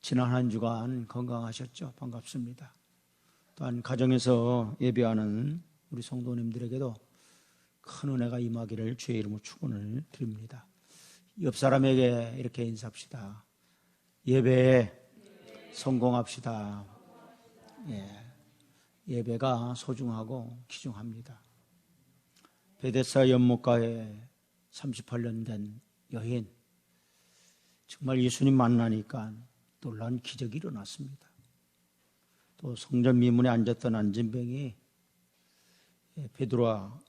지난 한 주간 건강하셨죠? 반갑습니다. 또한 가정에서 예배하는 우리 성도님들에게도 큰 은혜가 임하기를 주의 이름으로 축원을 드립니다. 옆 사람에게 이렇게 인사합시다. 예배에 성공합시다. 예배가 소중하고 귀중합니다. 베데스다 연못가에 38년 된 여인, 정말 예수님 만나니까 놀라운 기적이 일어났습니다. 또 성전 미문에 앉았던 안진뱅이 베드로와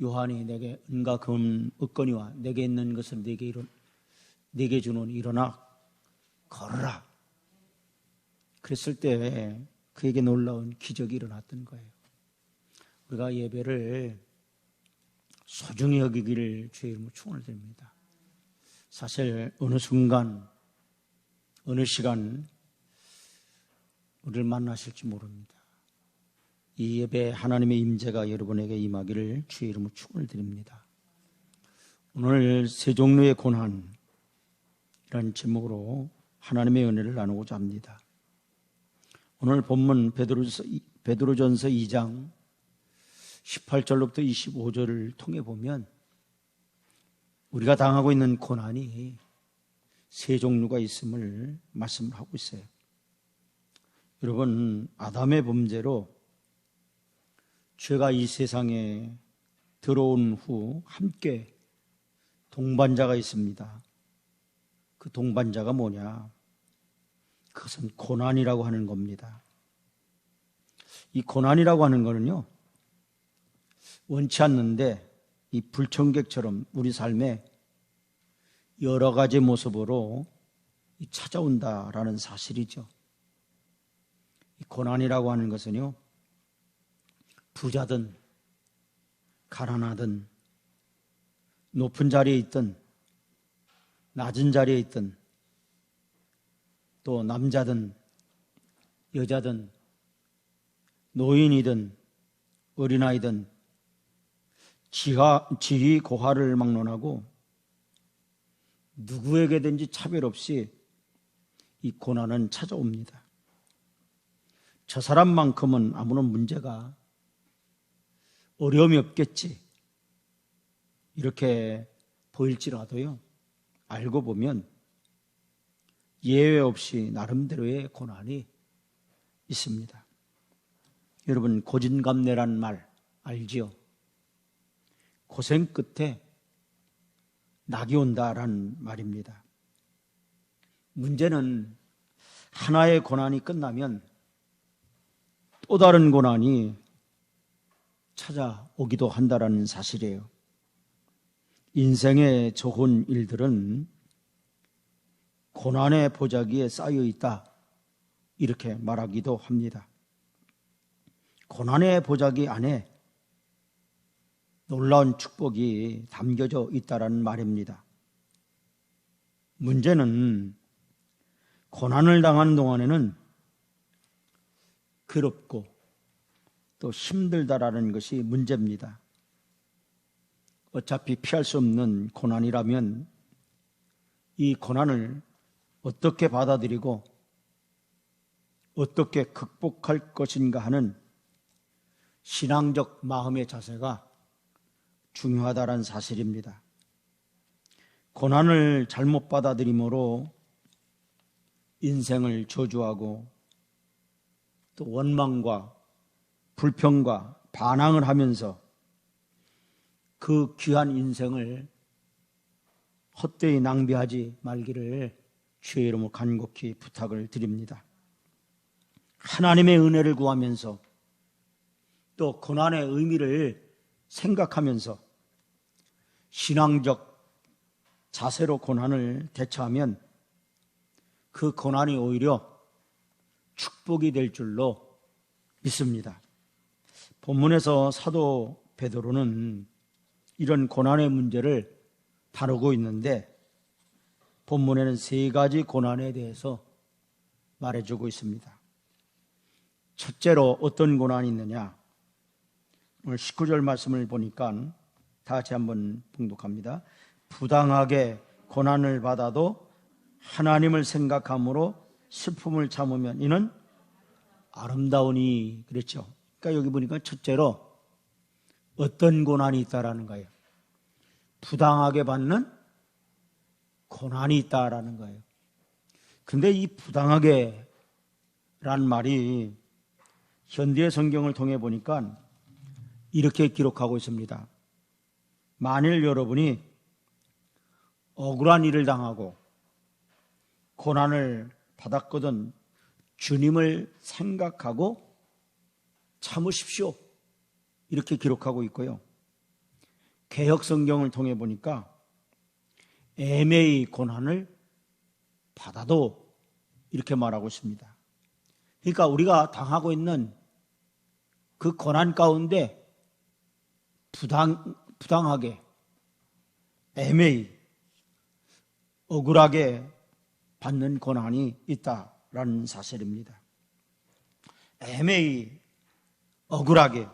요한이 내게 은과 금 얻거니와 내게 있는 것을 내게 주노니 일어나 걸어라. 그랬을 때 그에게 놀라운 기적이 일어났던 거예요. 우리가 예배를 소중히 여기기를 주의 이름으로 축원을 드립니다. 사실 어느 순간 어느 시간 우리를 만나실지 모릅니다. 이 예배 하나님의 임재가 여러분에게 임하기를 주의 이름으로 축원을 드립니다. 오늘 세 종류의 고난이라는 제목으로 하나님의 은혜를 나누고자 합니다. 오늘 본문 베드로전서 2장 18절로부터 25절을 통해 보면 우리가 당하고 있는 고난이 세 종류가 있음을 말씀을 하고 있어요. 여러분, 아담의 범죄로 죄가 이 세상에 들어온 후 함께 동반자가 있습니다. 그 동반자가 뭐냐? 그것은 고난이라고 하는 겁니다. 이 고난이라고 하는 거는요, 원치 않는데 이 불청객처럼 우리 삶에 여러 가지 모습으로 찾아온다라는 사실이죠. 이 고난이라고 하는 것은요, 부자든 가난하든 높은 자리에 있든 낮은 자리에 있든 또 남자든 여자든 노인이든 어린아이든 지위 고하를 막론하고 누구에게든지 차별 없이 이 고난은 찾아옵니다. 저 사람만큼은 아무런 문제가 어려움이 없겠지 이렇게 보일지라도요, 알고 보면 예외 없이 나름대로의 고난이 있습니다. 여러분, 고진감래란 말 알지요? 고생 끝에 낙이 온다란 말입니다. 문제는 하나의 고난이 끝나면 또 다른 고난이 찾아오기도 한다라는 사실이에요. 인생의 좋은 일들은 고난의 보자기에 쌓여 있다, 이렇게 말하기도 합니다. 고난의 보자기 안에 놀라운 축복이 담겨져 있다는 말입니다. 문제는 고난을 당하는 동안에는 괴롭고 또 힘들다라는 것이 문제입니다. 어차피 피할 수 없는 고난이라면 이 고난을 어떻게 받아들이고 어떻게 극복할 것인가 하는 신앙적 마음의 자세가 중요하다는 사실입니다. 고난을 잘못 받아들임으로 인생을 저주하고 또 원망과 불평과 반항을 하면서 그 귀한 인생을 헛되이 낭비하지 말기를 주의 이름으로 간곡히 부탁을 드립니다. 하나님의 은혜를 구하면서 또 고난의 의미를 생각하면서 신앙적 자세로 고난을 대처하면 그 고난이 오히려 축복이 될 줄로 믿습니다. 본문에서 사도 베드로는 이런 고난의 문제를 다루고 있는데 본문에는 세 가지 고난에 대해서 말해주고 있습니다. 첫째로 어떤 고난이 있느냐? 오늘 19절 말씀을 보니까 다 같이 한번 봉독합니다. 부당하게 고난을 받아도 하나님을 생각함으로 슬픔을 참으면 이는 아름다우니 그랬죠. 그러니까 여기 보니까 첫째로 어떤 고난이 있다라는 거예요. 부당하게 받는 고난이 있다라는 거예요. 근데 이 부당하게 라는 말이 현대 성경을 통해 보니까 이렇게 기록하고 있습니다. 만일 여러분이 억울한 일을 당하고 고난을 받았거든 주님을 생각하고 참으십시오. 이렇게 기록하고 있고요. 개역 성경을 통해 보니까 애매히 고난을 받아도 이렇게 말하고 있습니다. 그러니까 우리가 당하고 있는 그 고난 가운데 부당하게, 애매히, 억울하게 받는 고난이 있다라는 사실입니다. 애매히, 억울하게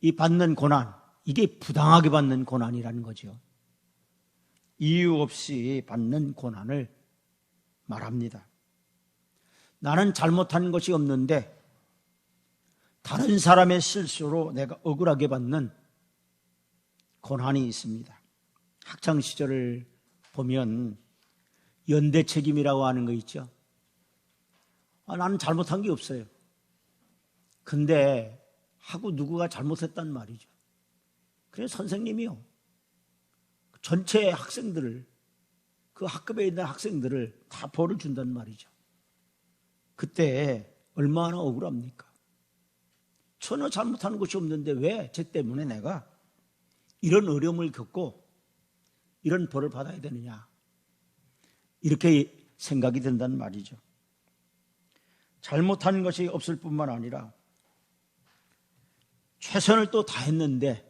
이 받는 고난, 이게 부당하게 받는 고난이라는 거죠. 이유 없이 받는 고난을 말합니다. 나는 잘못한 것이 없는데 다른 사람의 실수로 내가 억울하게 받는 고난이 있습니다. 학창시절을 보면 연대 책임이라고 하는 거 있죠. 나는 잘못한 게 없어요. 근데 하고 누구가 잘못했단 말이죠. 그래서 선생님이요. 전체 학생들을, 그 학급에 있는 학생들을 다 벌을 준단 말이죠. 그때 얼마나 억울합니까? 전혀 잘못하는 것이 없는데 왜 쟤 때문에 내가 이런 어려움을 겪고 이런 벌을 받아야 되느냐, 이렇게 생각이 든단 말이죠. 잘못한 것이 없을 뿐만 아니라 최선을 또 다했는데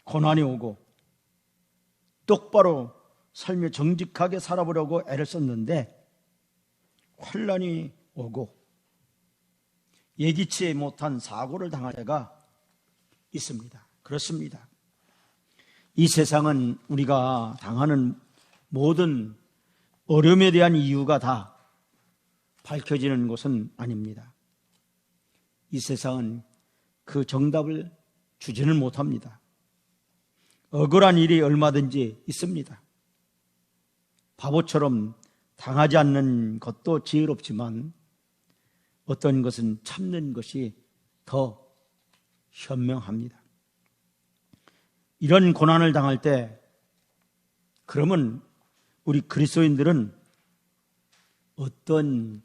고난이 오고 똑바로 삶에 정직하게 살아보려고 애를 썼는데 환난이 오고 예기치 못한 사고를 당할 때가 있습니다. 그렇습니다. 이 세상은 우리가 당하는 모든 어려움에 대한 이유가 다 밝혀지는 것은 아닙니다. 이 세상은 그 정답을 주지는 못합니다. 억울한 일이 얼마든지 있습니다. 바보처럼 당하지 않는 것도 지혜롭지만 어떤 것은 참는 것이 더 현명합니다. 이런 고난을 당할 때 그러면 우리 그리스도인들은 어떤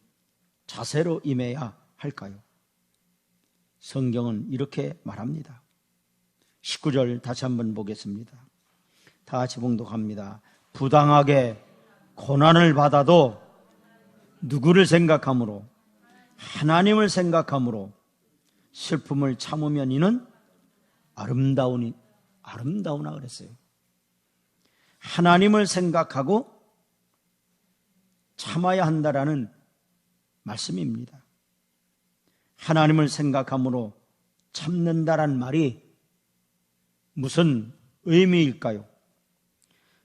자세로 임해야 할까요? 성경은 이렇게 말합니다. 19절 다시 한번 보겠습니다. 다 같이 봉독합니다. 부당하게 고난을 받아도 누구를 생각함으로? 하나님을 생각함으로 슬픔을 참으면 이는 아름다우나 그랬어요. 하나님을 생각하고 참아야 한다라는 말씀입니다. 하나님을 생각함으로 참는다란 말이 무슨 의미일까요?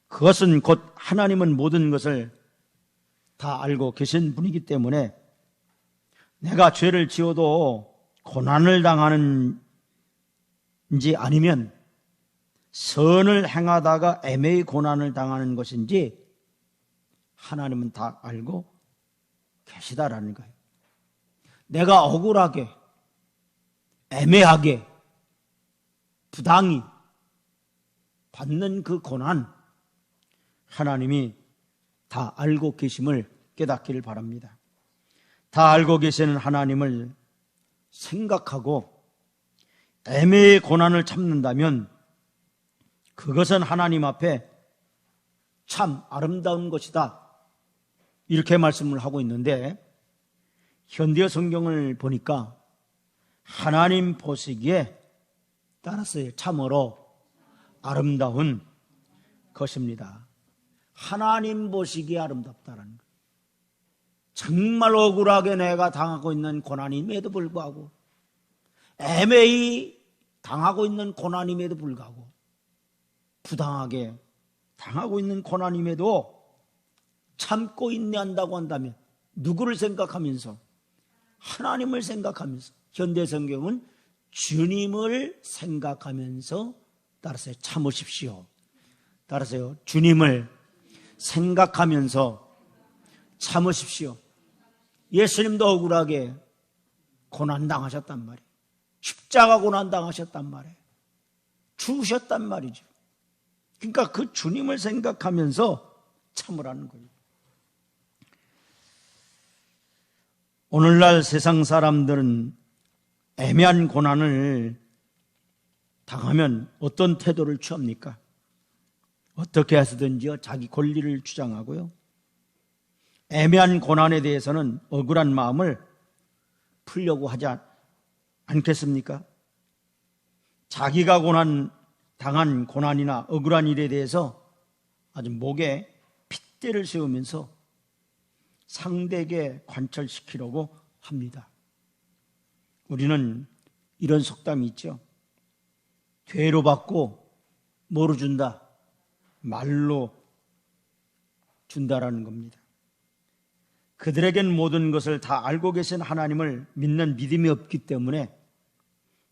그것은 곧 하나님은 모든 것을 다 알고 계신 분이기 때문에 내가 죄를 지어도 고난을 당하는지 아니면 선을 행하다가 애매히 고난을 당하는 것인지 하나님은 다 알고 계시다라는 거예요. 내가 억울하게, 애매하게, 부당히 받는 그 고난, 하나님이 다 알고 계심을 깨닫기를 바랍니다. 다 알고 계시는 하나님을 생각하고 애매의 고난을 참는다면 그것은 하나님 앞에 참 아름다운 것이다, 이렇게 말씀을 하고 있는데 현대 성경을 보니까 하나님 보시기에 따랐어요. 참으로 아름다운 것입니다. 하나님 보시기에 아름답다라는 거예요. 정말 억울하게 내가 당하고 있는 고난임에도 불구하고, 애매히 당하고 있는 고난임에도 불구하고, 부당하게 당하고 있는 고난임에도 참고 인내한다고 한다면 누구를 생각하면서? 하나님을 생각하면서. 현대 성경은 주님을 생각하면서, 따라서요, 참으십시오. 따라서요, 주님을 생각하면서 참으십시오. 예수님도 억울하게 고난당하셨단 말이에요. 십자가 고난당하셨단 말이에요. 죽으셨단 말이죠. 그러니까 그 주님을 생각하면서 참으라는 거예요. 오늘날 세상 사람들은 애매한 고난을 당하면 어떤 태도를 취합니까? 어떻게 해서든지요, 자기 권리를 주장하고요. 애매한 고난에 대해서는 억울한 마음을 풀려고 하지 않겠습니까? 자기가 당한 고난이나 억울한 일에 대해서 아주 목에 핏대를 세우면서 상대에게 관철시키려고 합니다. 우리는 이런 속담이 있죠. 되로 받고 뭐로 준다? 말로 준다라는 겁니다. 그들에겐 모든 것을 다 알고 계신 하나님을 믿는 믿음이 없기 때문에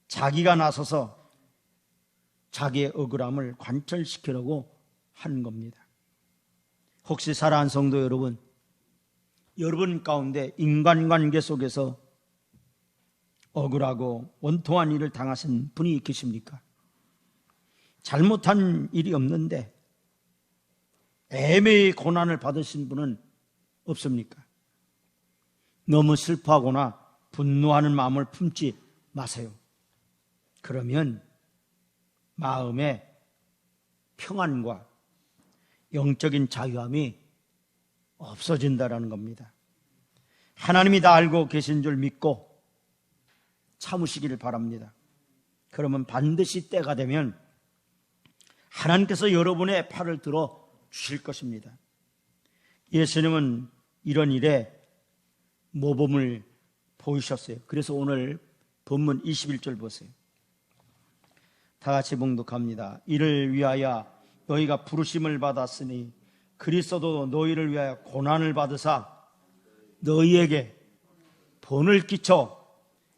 자기가 나서서 자기의 억울함을 관철시키려고 하는 겁니다. 혹시 사랑하는 성도 여러분 가운데 인간관계 속에서 억울하고 원통한 일을 당하신 분이 계십니까? 잘못한 일이 없는데 애매히 고난을 받으신 분은 없습니까? 너무 슬퍼하거나 분노하는 마음을 품지 마세요. 그러면 마음의 평안과 영적인 자유함이 없어진다라는 겁니다. 하나님이 다 알고 계신 줄 믿고 참으시기를 바랍니다. 그러면 반드시 때가 되면 하나님께서 여러분의 팔을 들어 주실 것입니다. 예수님은 이런 일에 모범을 보이셨어요. 그래서 오늘 본문 21절 보세요. 다 같이 봉독합니다. 이를 위하여 너희가 부르심을 받았으니 그리스도도 너희를 위하여 고난을 받으사 너희에게 본을 끼쳐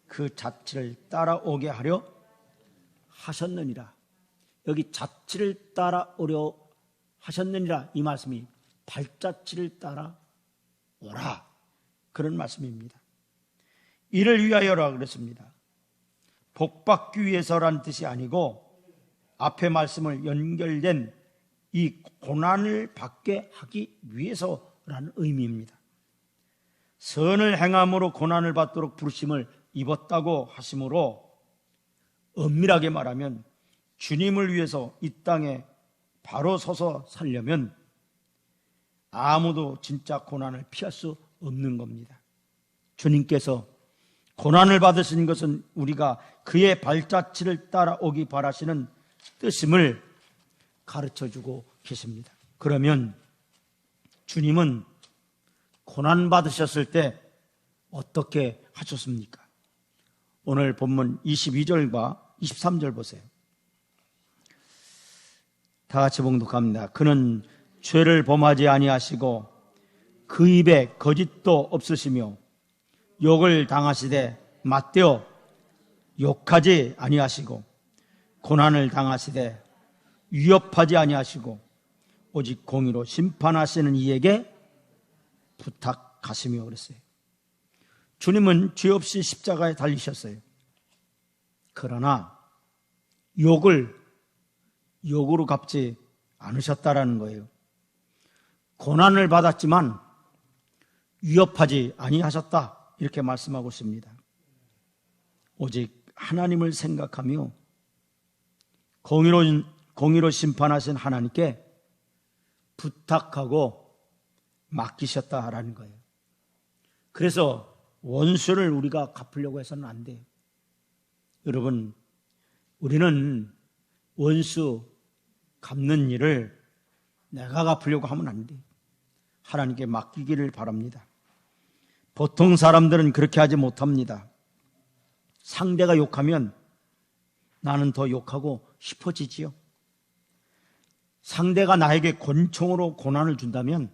그 자취를 따라오게 하려 하셨느니라. 여기 자취를 따라오려 하셨느니라, 이 말씀이 발자취를 따라오라, 그런 말씀입니다. 이를 위하여라 그랬습니다. 복받기 위해서란 뜻이 아니고 앞에 말씀을 연결된 이 고난을 받게 하기 위해서라는 의미입니다. 선을 행함으로 고난을 받도록 부르심을 입었다고 하심으로 엄밀하게 말하면 주님을 위해서 이 땅에 바로 서서 살려면 아무도 진짜 고난을 피할 수 없는 겁니다. 주님께서 고난을 받으신 것은 우리가 그의 발자취를 따라오기 바라시는 뜻임을 가르쳐주고 계십니다. 그러면 주님은 고난 받으셨을 때 어떻게 하셨습니까? 오늘 본문 22절과 23절 보세요. 다 같이 봉독합니다. 그는 죄를 범하지 아니하시고 그 입에 거짓도 없으시며 욕을 당하시되 맞대어 욕하지 아니하시고 고난을 당하시되 위협하지 아니하시고 오직 공의로 심판하시는 이에게 부탁하시며 그랬어요. 주님은 죄 없이 십자가에 달리셨어요. 그러나 욕으로 갚지 않으셨다라는 거예요. 고난을 받았지만 위협하지 아니하셨다, 이렇게 말씀하고 있습니다. 오직 하나님을 생각하며 공의로 심판하신 하나님께 부탁하고 맡기셨다라는 거예요. 그래서 원수를 우리가 갚으려고 해서는 안 돼요. 여러분, 우리는 원수 갚는 일을 내가 갚으려고 하면 안 돼요. 하나님께 맡기기를 바랍니다. 보통 사람들은 그렇게 하지 못합니다. 상대가 욕하면 나는 더 욕하고 싶어지지요. 상대가 나에게 권총으로 고난을 준다면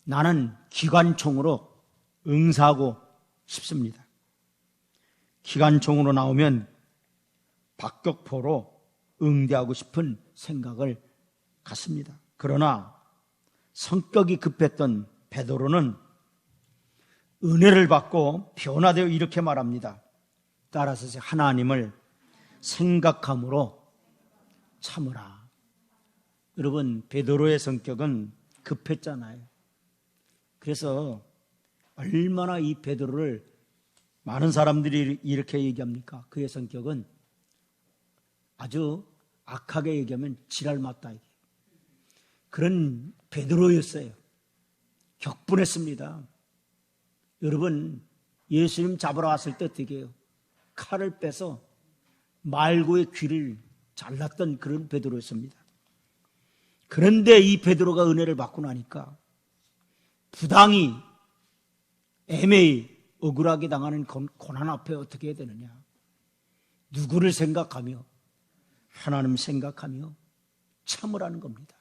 나는 기관총으로 응사하고 싶습니다. 기관총으로 나오면 박격포로 응대하고 싶은 생각을 갖습니다. 그러나 성격이 급했던 베드로는 은혜를 받고 변화되어 이렇게 말합니다. 따라서 하나님을 생각함으로 참으라. 여러분, 베드로의 성격은 급했잖아요. 그래서 얼마나 이 베드로를 많은 사람들이 이렇게 얘기합니까? 그의 성격은 아주 악하게 얘기하면 지랄 맞다. 그런 베드로였어요. 격분했습니다. 여러분, 예수님 잡으러 왔을 때 어떻게 해요? 칼을 빼서 말고의 귀를 잘랐던 그런 베드로였습니다. 그런데 이 베드로가 은혜를 받고 나니까 부당히 애매히 억울하게 당하는 고난 앞에 어떻게 해야 되느냐? 누구를 생각하며 하나님 생각하며 참으라는 겁니다.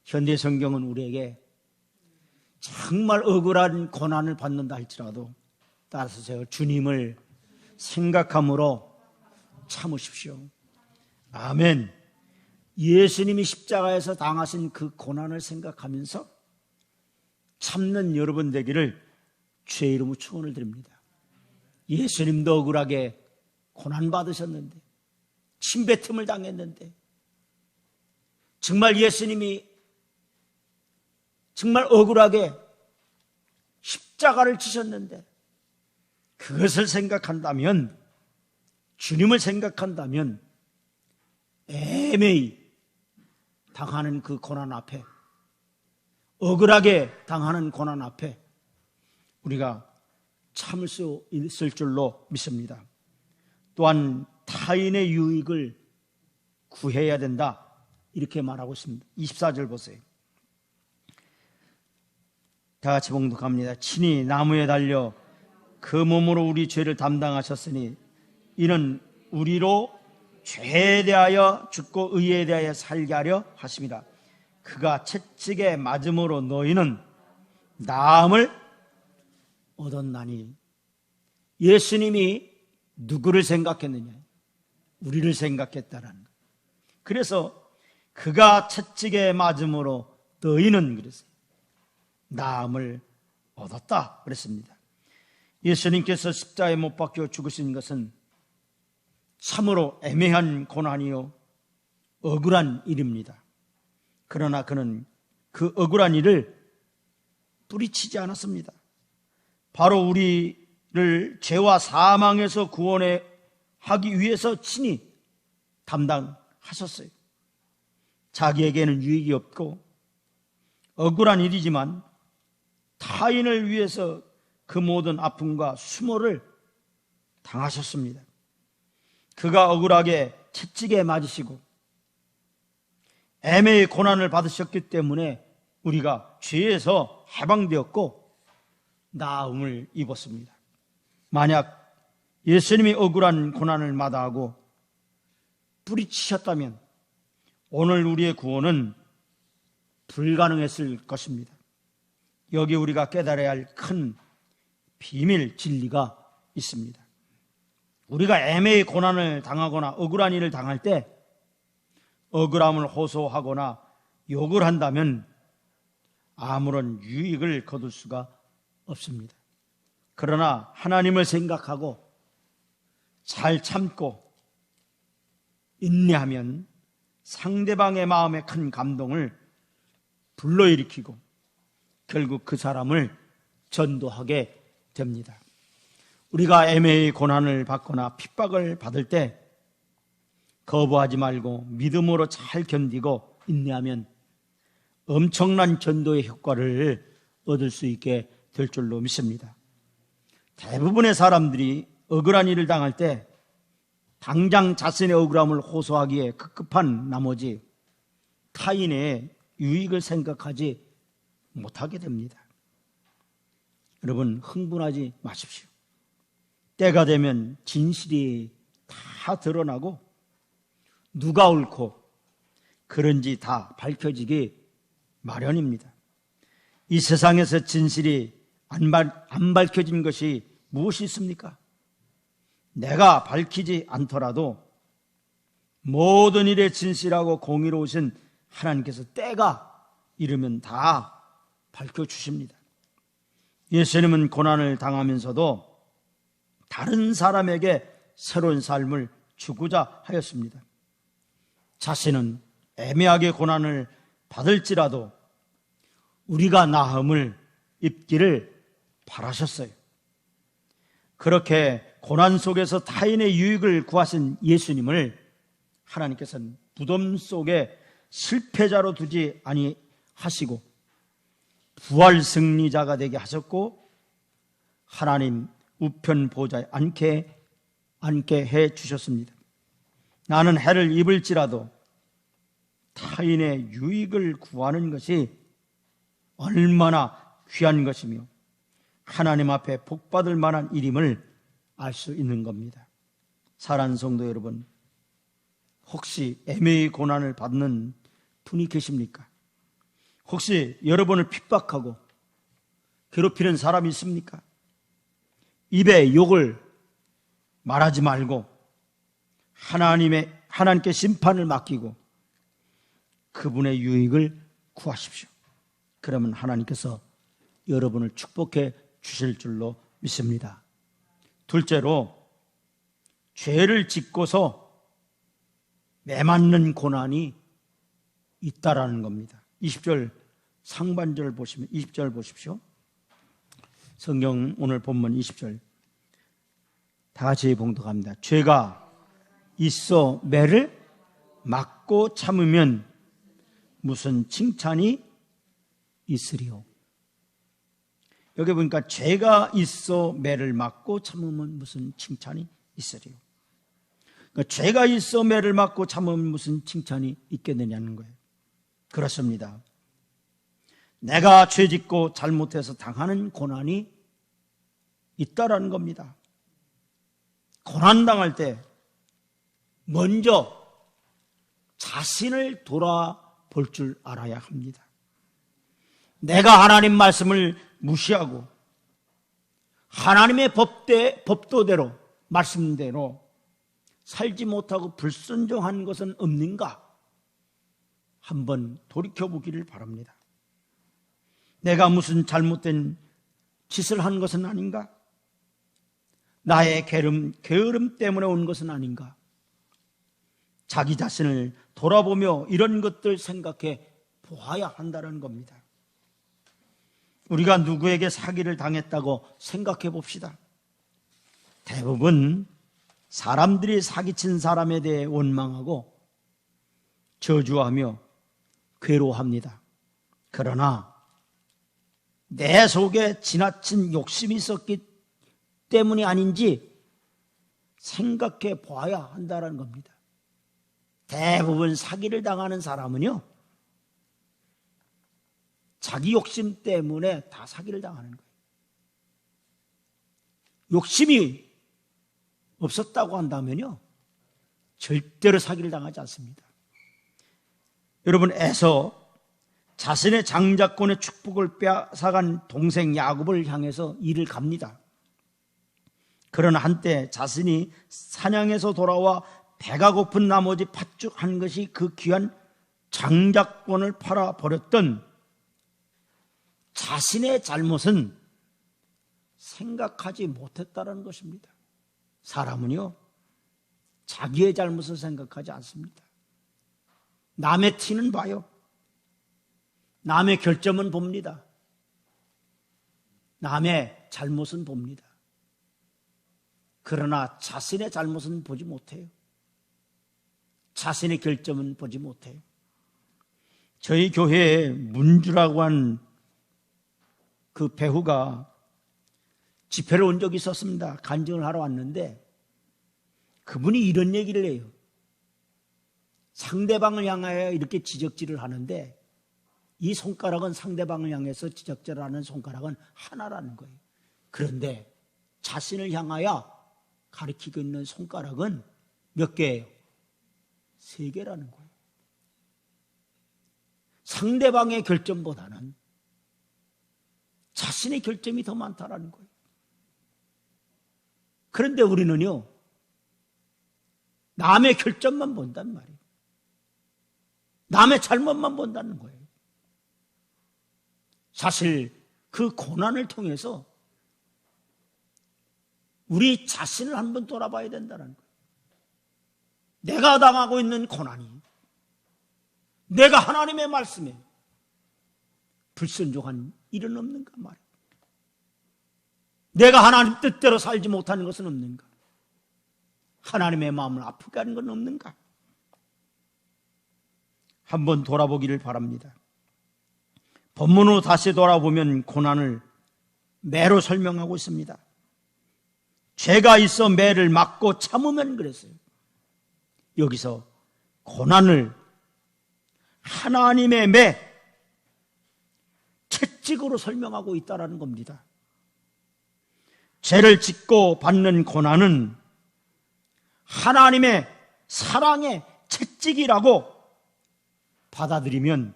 현대 성경은 우리에게 정말 억울한 고난을 받는다 할지라도 따라서 주님을 생각함으로 참으십시오. 아멘. 예수님이 십자가에서 당하신 그 고난을 생각하면서 참는 여러분 되기를 주의 이름으로 축원을 드립니다. 예수님도 억울하게 고난받으셨는데, 침뱉음을 당했는데, 정말 예수님이 정말 억울하게 십자가를 지셨는데, 그것을 생각한다면, 주님을 생각한다면 애매히 당하는 그 고난 앞에, 억울하게 당하는 고난 앞에 우리가 참을 수 있을 줄로 믿습니다. 또한 타인의 유익을 구해야 된다, 이렇게 말하고 있습니다. 24절 보세요. 다 같이 봉독합니다. 친히 나무에 달려 그 몸으로 우리 죄를 담당하셨으니 이는 우리로 죄에 대하여 죽고 의에 대하여 살게 하려 하심이라. 그가 채찍에 맞음으로 너희는 나음을 얻었나니. 예수님이 누구를 생각했느냐? 우리를 생각했다라는 것. 그래서 그가 채찍에 맞음으로 너희는 그랬어요. 나음을 얻었다 그랬습니다. 예수님께서 십자가에 못 박혀 죽으신 것은 참으로 애매한 고난이요 억울한 일입니다. 그러나 그는 그 억울한 일을 뿌리치지 않았습니다. 바로 우리를 죄와 사망에서 구원하기 위해서 친히 담당하셨어요. 자기에게는 유익이 없고 억울한 일이지만 타인을 위해서 그 모든 아픔과 수모를 당하셨습니다. 그가 억울하게 채찍에 맞으시고 애매히 고난을 받으셨기 때문에 우리가 죄에서 해방되었고 나음을 입었습니다. 만약 예수님이 억울한 고난을 마다하고 뿌리치셨다면 오늘 우리의 구원은 불가능했을 것입니다. 여기 우리가 깨달아야 할 큰 비밀 진리가 있습니다. 우리가 애매히 고난을 당하거나 억울한 일을 당할 때 억울함을 호소하거나 욕을 한다면 아무런 유익을 거둘 수가 없습니다. 그러나 하나님을 생각하고 잘 참고 인내하면 상대방의 마음에 큰 감동을 불러일으키고 결국 그 사람을 전도하게 됩니다. 우리가 애매히 고난을 받거나 핍박을 받을 때 거부하지 말고 믿음으로 잘 견디고 인내하면 엄청난 전도의 효과를 얻을 수 있게 될 줄로 믿습니다. 대부분의 사람들이 억울한 일을 당할 때 당장 자신의 억울함을 호소하기에 급급한 나머지 타인의 유익을 생각하지 못하게 됩니다. 여러분, 흥분하지 마십시오. 때가 되면 진실이 다 드러나고 누가 옳고 그런지 다 밝혀지기 마련입니다. 이 세상에서 진실이 안 밝혀진 것이 무엇이 있습니까? 내가 밝히지 않더라도 모든 일에 진실하고 공의로우신 하나님께서 때가 이르면 다 밝혀주십니다. 예수님은 고난을 당하면서도 다른 사람에게 새로운 삶을 주고자 하였습니다. 자신은 애매하게 고난을 받을지라도 우리가 나음을 입기를 바라셨어요. 그렇게 고난 속에서 타인의 유익을 구하신 예수님을 하나님께서는 무덤 속에 실패자로 두지 아니하시고 부활 승리자가 되게 하셨고 하나님 우편 보좌에 앉게 해 주셨습니다. 나는 해를 입을지라도 타인의 유익을 구하는 것이 얼마나 귀한 것이며 하나님 앞에 복받을 만한 일임을 알 수 있는 겁니다. 사랑하는 성도 여러분, 혹시 애매히 고난을 받는 분이 계십니까? 혹시 여러분을 핍박하고 괴롭히는 사람이 있습니까? 입에 욕을 말하지 말고 하나님께 심판을 맡기고 그분의 유익을 구하십시오. 그러면 하나님께서 여러분을 축복해 주실 줄로 믿습니다. 둘째로, 죄를 짓고서 매맞는 고난이 있다라는 겁니다. 20절 상반절 보시면 20절 보십시오. 성경 오늘 본문 20절 다 같이 봉독합니다. 죄가 있어 매를 맞고 참으면 무슨 칭찬이 있으리요. 여기 보니까 죄가 있어 매를 맞고 참으면 무슨 칭찬이 있으리요. 그러니까 죄가 있어 매를 맞고 참으면 무슨 칭찬이 있겠느냐는 거예요. 그렇습니다. 내가 죄짓고 잘못해서 당하는 고난이 있다라는 겁니다. 고난당할 때 먼저 자신을 돌아볼 줄 알아야 합니다. 내가 하나님 말씀을 무시하고 하나님의 법도대로 말씀대로 살지 못하고 불순종한 것은 없는가? 한번 돌이켜보기를 바랍니다. 내가 무슨 잘못된 짓을 한 것은 아닌가? 나의 게으름 때문에 온 것은 아닌가? 자기 자신을 돌아보며 이런 것들 생각해 보아야 한다는 겁니다. 우리가 누구에게 사기를 당했다고 생각해 봅시다. 대부분 사람들이 사기친 사람에 대해 원망하고 저주하며 괴로워합니다. 그러나 내 속에 지나친 욕심이 있었기 때문이 아닌지 생각해 보아야 한다는 겁니다. 대부분 사기를 당하는 사람은요, 자기 욕심 때문에 다 사기를 당하는 거예요. 욕심이 없었다고 한다면요, 절대로 사기를 당하지 않습니다. 여러분, 에서 자신의 장자권의 축복을 빼앗아간 동생 야곱을 향해서 일을 갑니다. 그러나 한때 자신이 사냥에서 돌아와 배가 고픈 나머지 팥죽한 것이 그 귀한 장자권을 팔아버렸던 자신의 잘못은 생각하지 못했다는 것입니다. 사람은요, 자기의 잘못을 생각하지 않습니다. 남의 티는 봐요. 남의 결점은 봅니다. 남의 잘못은 봅니다. 그러나 자신의 잘못은 보지 못해요. 자신의 결점은 보지 못해요. 저희 교회에 문주라고 한 그 배우가 집회를 온 적이 있었습니다. 간증을 하러 왔는데 그분이 이런 얘기를 해요. 상대방을 향하여 이렇게 지적질을 하는데 이 손가락은 상대방을 향해서 지적질을 하는 손가락은 하나라는 거예요. 그런데 자신을 향하여 가리키고 있는 손가락은 몇 개예요? 3개라는 거예요. 상대방의 결점보다는 자신의 결점이 더 많다라는 거예요. 그런데 우리는요, 남의 결점만 본단 말이에요. 남의 잘못만 본다는 거예요. 사실 그 고난을 통해서 우리 자신을 한번 돌아봐야 된다는 거예요. 내가 당하고 있는 고난이 내가 하나님의 말씀에 불순종한 일은 없는가 말이에요. 내가 하나님 뜻대로 살지 못하는 것은 없는가? 하나님의 마음을 아프게 하는 건 없는가? 한번 돌아보기를 바랍니다. 본문으로 다시 돌아보면 고난을 매로 설명하고 있습니다. 죄가 있어 매를 맞고 참으면 그랬어요. 여기서 고난을 하나님의 매, 채찍으로 설명하고 있다는 겁니다. 죄를 짓고 받는 고난은 하나님의 사랑의 채찍이라고 받아들이면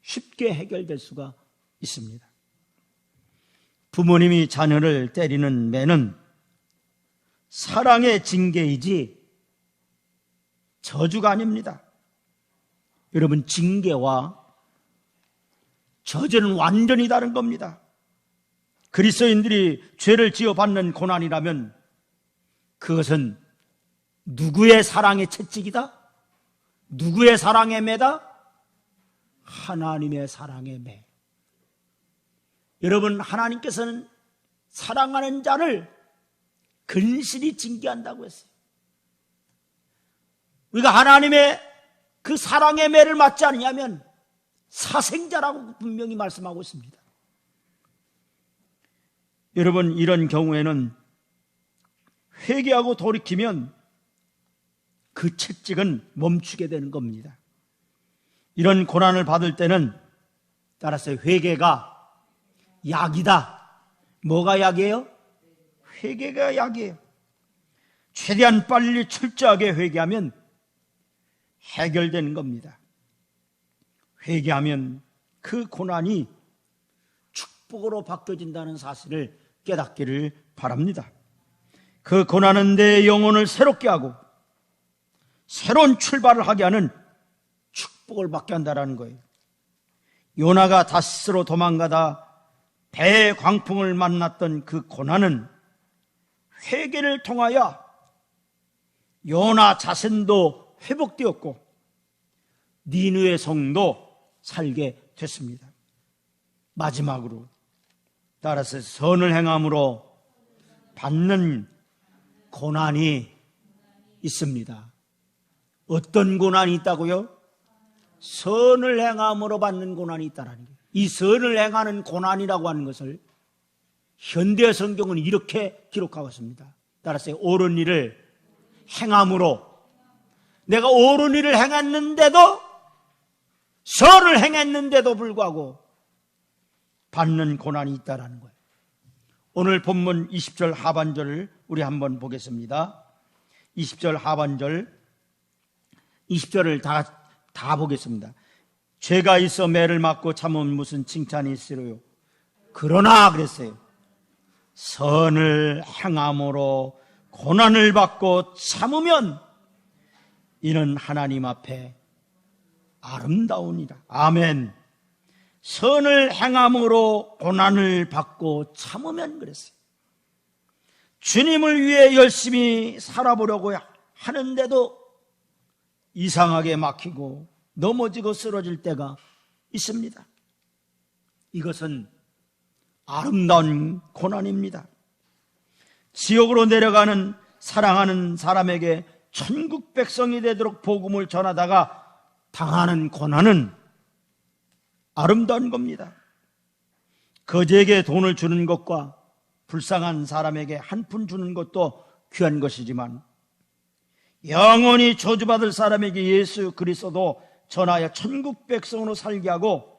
쉽게 해결될 수가 있습니다. 부모님이 자녀를 때리는 매는 사랑의 징계이지 저주가 아닙니다. 여러분, 징계와 저주는 완전히 다른 겁니다. 그리스도인들이 죄를 지어받는 고난이라면 그것은 누구의 사랑의 채찍이다? 누구의 사랑의 매다? 하나님의 사랑의 매. 여러분, 하나님께서는 사랑하는 자를 근실히 징계한다고 했어요. 우리가 하나님의 그 사랑의 매를 맞지 않느냐면 사생자라고 분명히 말씀하고 있습니다. 여러분, 이런 경우에는 회개하고 돌이키면 그 채찍은 멈추게 되는 겁니다. 이런 고난을 받을 때는 따라서 회개가 약이다. 뭐가 약이에요? 회개가 약이에요. 최대한 빨리 철저하게 회개하면 해결되는 겁니다. 회개하면 그 고난이 축복으로 바뀌어진다는 사실을 깨닫기를 바랍니다. 그 고난은 내 영혼을 새롭게 하고 새로운 출발을 하게 하는 축복을 받게 한다는 거예요. 요나가 다시스로 도망가다 배의 광풍을 만났던 그 고난은 회개를 통하여 요나 자신도 회복되었고 니느웨 성도 살게 됐습니다. 마지막으로 따라서 선을 행함으로 받는 고난이 있습니다. 어떤 고난이 있다고요? 선을 행함으로 받는 고난이 있다는 거예요. 이 선을 행하는 고난이라고 하는 것을 현대 성경은 이렇게 기록하고 있습니다. 따라서 옳은 일을 행함으로, 내가 옳은 일을 행했는데도, 선을 행했는데도 불구하고 받는 고난이 있다는 거예요. 오늘 본문 20절 하반절을 우리 한번 보겠습니다. 20절 하반절, 20절을 다 보겠습니다. 죄가 있어 매를 맞고 참으면 무슨 칭찬이 있으려요? 그러나 그랬어요. 선을 행함으로 고난을 받고 참으면 이는 하나님 앞에 아름다우니라. 아멘. 선을 행함으로 고난을 받고 참으면 그랬어요. 주님을 위해 열심히 살아보려고 하는데도 이상하게 막히고 넘어지고 쓰러질 때가 있습니다. 이것은 아름다운 고난입니다. 지옥으로 내려가는 사랑하는 사람에게 천국 백성이 되도록 복음을 전하다가 당하는 고난은 아름다운 겁니다. 거지에게 돈을 주는 것과 불쌍한 사람에게 한 푼 주는 것도 귀한 것이지만 영원히 저주받을 사람에게 예수 그리스도도 전하여 천국 백성으로 살게 하고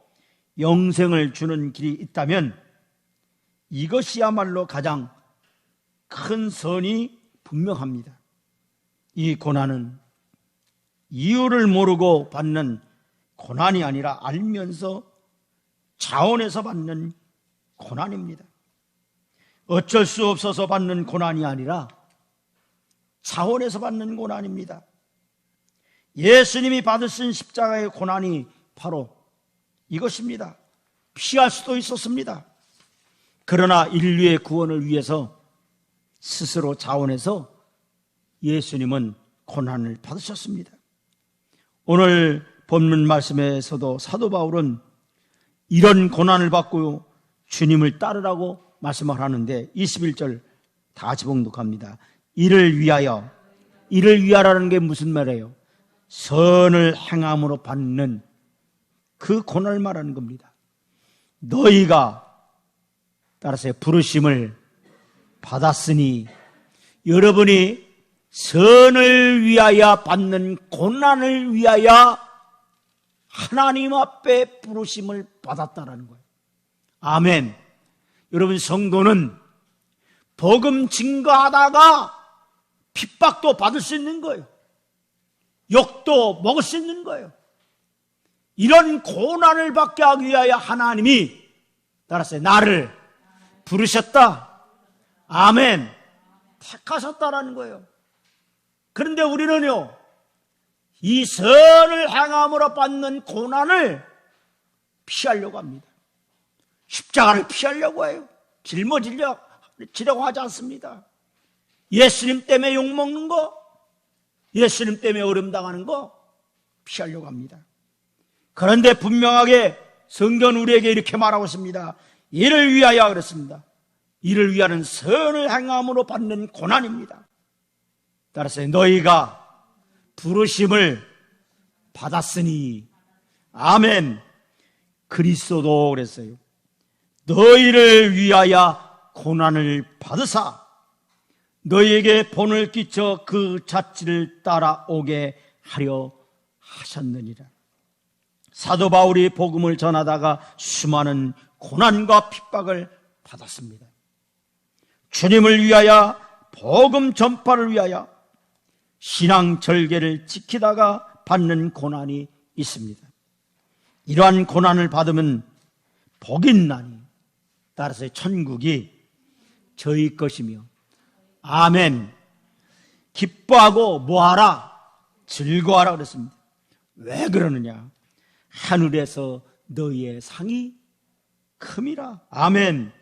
영생을 주는 길이 있다면 이것이야말로 가장 큰 선이 분명합니다. 이 고난은 이유를 모르고 받는 고난이 아니라 알면서 자원해서 받는 고난입니다. 어쩔 수 없어서 받는 고난이 아니라 자원에서 받는 고난입니다. 예수님이 받으신 십자가의 고난이 바로 이것입니다. 피할 수도 있었습니다. 그러나 인류의 구원을 위해서 스스로 자원해서 예수님은 고난을 받으셨습니다. 오늘 본문 말씀에서도 사도 바울은 이런 고난을 받고 주님을 따르라고 말씀을 하는데 21절 다 지봉독합니다. 이를 위하라는 게 무슨 말이에요? 선을 행함으로 받는 그 고난을 말하는 겁니다. 너희가 따라서 부르심을 받았으니 여러분이 선을 위하여 받는 고난을 위하여 하나님 앞에 부르심을 받았다라는 거예요. 아멘. 여러분, 성도는 복음 증거하다가 핍박도 받을 수 있는 거예요. 욕도 먹을 수 있는 거예요. 이런 고난을 받게 하기 위하여 하나님이 따라서 나를 부르셨다. 아멘. 택하셨다라는 거예요. 그런데 우리는요, 이 선을 행함으로 받는 고난을 피하려고 합니다. 십자가를 피하려고 해요. 짊어지려고 하지 않습니다. 예수님 때문에 욕먹는 거, 예수님 때문에 어려움당하는 거 피하려고 합니다. 그런데 분명하게 성경은 우리에게 이렇게 말하고 있습니다. 이를 위하여 그랬습니다. 이를 위하는 선을 행함으로 받는 고난입니다. 따라서 너희가 부르심을 받았으니 아멘. 그리스도도 그랬어요. 너희를 위하여 고난을 받으사 너희에게 본을 끼쳐 그 자취를 따라오게 하려 하셨느니라. 사도 바울이 복음을 전하다가 수많은 고난과 핍박을 받았습니다. 주님을 위하여 복음 전파를 위하여 신앙 절개를 지키다가 받는 고난이 있습니다. 이러한 고난을 받으면 복인 나니 따라서 천국이 저희 것이며 아멘. 기뻐하고 뭐하라? 즐거워하라 그랬습니다. 왜 그러느냐? 하늘에서 너희의 상이 큼이라. 아멘.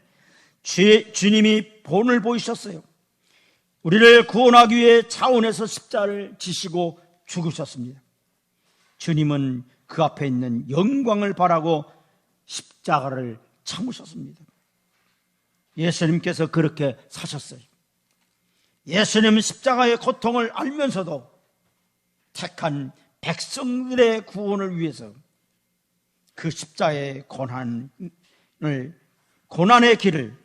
주님이 본을 보이셨어요. 우리를 구원하기 위해 차원에서 십자를 지시고 죽으셨습니다. 주님은 그 앞에 있는 영광을 바라고 십자가를 참으셨습니다. 예수님께서 그렇게 사셨어요. 예수님은 십자가의 고통을 알면서도 택한 백성들의 구원을 위해서 그 십자가의 고난의 길을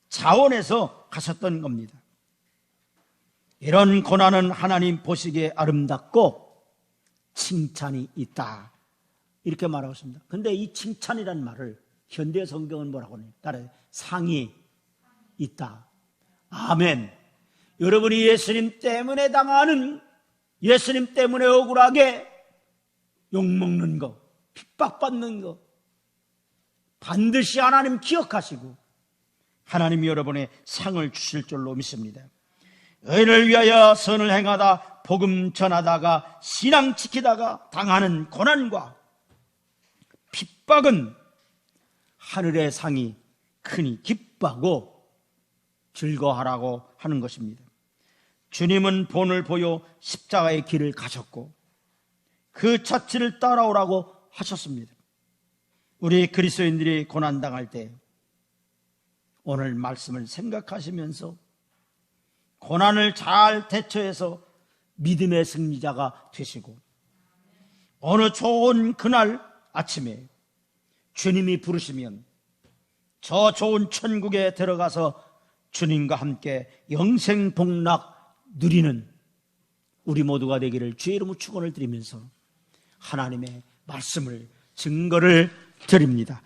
자원해서 가셨던 겁니다. 이런 고난은 하나님 보시기에 아름답고 칭찬이 있다. 이렇게 말하고 있습니다. 그런데 이 칭찬이라는 말을 현대 성경은 뭐라고 해요? 따라서 상이 있다. 아멘. 여러분이 예수님 때문에 당하는, 예수님 때문에 억울하게 욕먹는 거, 핍박받는 거 반드시 하나님 기억하시고 하나님이 여러분의 상을 주실 줄로 믿습니다. 의를 위하여 선을 행하다 복음 전하다가 신앙 지키다가 당하는 고난과 핍박은 하늘의 상이 크니 기뻐하고 즐거워하라고 하는 것입니다. 주님은 본을 보여 십자가의 길을 가셨고 그 자취를 따라오라고 하셨습니다. 우리 그리스도인들이 고난당할 때 오늘 말씀을 생각하시면서 고난을 잘 대처해서 믿음의 승리자가 되시고 어느 좋은 그날 아침에 주님이 부르시면 저 좋은 천국에 들어가서 주님과 함께 영생 복락 누리는 우리 모두가 되기를 주의 이름으로 축원을 드리면서 하나님의 말씀을 증거를 드립니다.